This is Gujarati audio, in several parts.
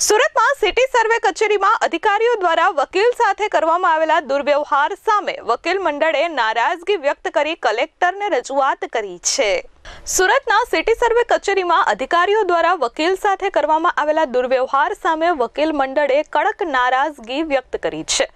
સુરતમાં સિટી સર્વે કચેરીમાં અધિકારીઓ દ્વારા વકીલ સાથે કરવામાં આવેલા દુર્વ્યવહાર સામે વકીલ મંડળે નારાજગી વ્યક્ત કરી કલેક્ટરને રજૂઆત કરી છે। સુરતના સિટી સર્વે કચેરીમાં અધિકારીઓ દ્વારા વકીલ સાથે કરવામાં આવેલા દુર્વ્યવહાર સામે વકીલ મંડળે કડક નારાજગી વ્યક્ત કરી છે।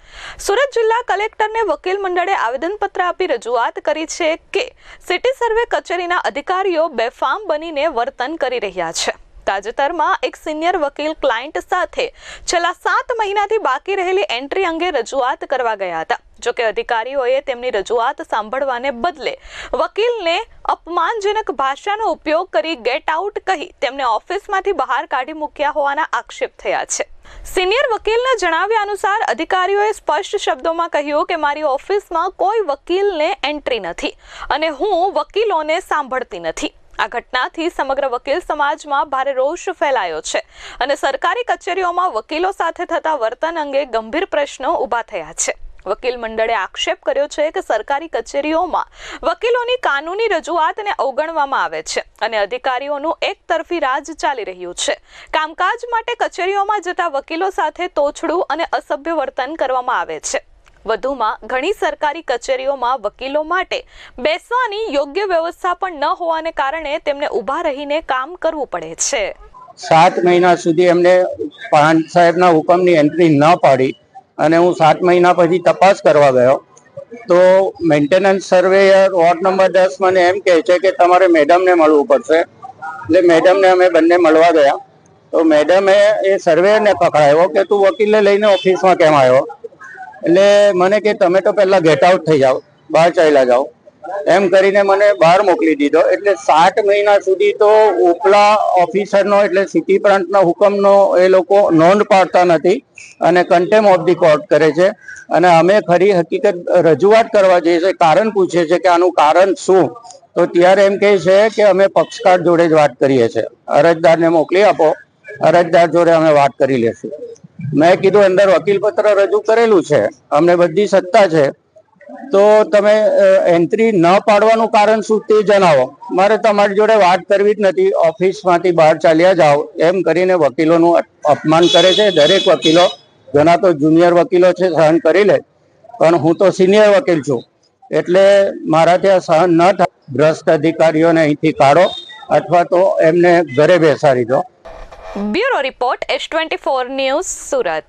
સુરત જિલ્લા કલેક્ટરને વકીલ મંડળે આવેદનપત્ર આપી રજૂઆત કરી છે કે સિટી સર્વે કચેરીના અધિકારીઓ બેફામ બનીને વર્તન કરી રહ્યા છે। તાજેતરમાં એક સિનિયર વકીલ ક્લાયન્ટ સાથે છેલ્લા 7 મહિનાથી બાકી રહેલી એન્ટ્રી અંગે રજૂઆત કરવા ગયા હતા। જોકે અધિકારીઓએ તેમની રજૂઆત સાંભળવાને બદલે વકીલને અપમાનજનક ભાષાનો ઉપયોગ કરી ગેટ આઉટ કહી તેમને ઓફિસમાંથી બહાર કાઢી મૂક્યા હોવાના આક્ષેપ થયા છે। સિનિયર વકીલના જણાવ્યા અનુસાર અધિકારીઓએ સ્પષ્ટ શબ્દોમાં કહ્યું કે મારી ઓફિસમાં કોઈ વકીલને એન્ટ્રી નથી અને હું વકીલોને સાંભળતી નથી। આ ઘટનાથી સમગ્ર વકીલ સમાજમાં ભારે રોષ ફેલાયો છે અને સરકારી કચેરીઓમાં વકીલો સાથે થતા વર્તન અંગે ગંભીર પ્રશ્નો ઊભા થયા છે। વકીલ મંડળે આક્ષેપ કર્યો છે કે સરકારી કચેરીઓમાં વકીલોની કાનૂની રજૂઆતને અવગણવામાં આવે છે અને અધિકારીઓનું એકતરફી રાજ ચાલી રહ્યું છે। કામકાજ માટે કચેરીઓમાં જતા વકીલો સાથે તોછડું અને અસભ્ય વર્તન કરવામાં આવે છે। વધુમાં ઘણી સરકારી કચેરીઓમાં વકીલો માટે બેસવાની યોગ્ય વ્યવસ્થા પણ ન હોવાને કારણે તેમને ઊભા રહીને કામ કરવું પડે છે। 7 મહિના સુધી એમને પાંચ સાહેબના હુકમની એન્ટ્રી ન પાડી અને હું 7 મહિના પછી તપાસ કરવા ગયો તો મેન્ટેનન્સ સર્વેયર વોર્ડ નંબર 10 મને એમ કહે છે કે તમારે મેડમને મળવું પડશે। એટલે મેડમને અમે બંને મળવા ગયા તો મેડમે એ સર્વેયરને પકડાયો કે તું વકીલને લઈને ઓફિસમાં કેમ આવ્યો। એટલે મને કે તમે તો પહેલા ગેટ આઉટ થઈ જાઓ, બહાર ચાલ્યા જાઓ એમ કરીને મને બહાર મોકલી દીધો। એટલે 7 મહિના સુધી તો ઉપલા ઓફિસરનો એટલે સિટી પ્રાંતના હુકમનો એ લોકો નોંધ પાડતા નથી અને કન્ટેમ ઓફ ધી કોર્ટ કરે છે અને અમે ખરી હકીકત રજૂઆત કરવા જઈએ છીએ, કારણ પૂછીએ છીએ કે આનું કારણ શું, તો ત્યારે એમ કહે છે કે અમે પક્ષકાર જોડે જ વાત કરીએ છીએ, અરજદારને મોકલી આપો, અરજદાર જોડે અમે વાત કરી લેશું। મેં કીધું અંદર વકીલ પત્ર રજૂ કરેલું છે, અમને બધી સત્તા છે, તો તમે એન્ટ્રી ન પાડવાનું કારણ શું તે જણાવો। મારે તમારી જોડે વાત કરવી જ નથી, ઓફિસમાંથી બહાર ચાલ્યા જાઓ એમ કરીને વકીલોનું અપમાન કરે છે। દરેક વકીલો, ઘણા તો જુનિયર વકીલો છે સહન કરી લે, પણ હું તો સિનિયર વકીલ છું એટલે મારાથી આ સહન ન થાય। ભ્રષ્ટ અધિકારીઓને અહીંથી કાઢો અથવા તો એમને ઘરે બેસાડી દો। Bureau report S24 news Surat.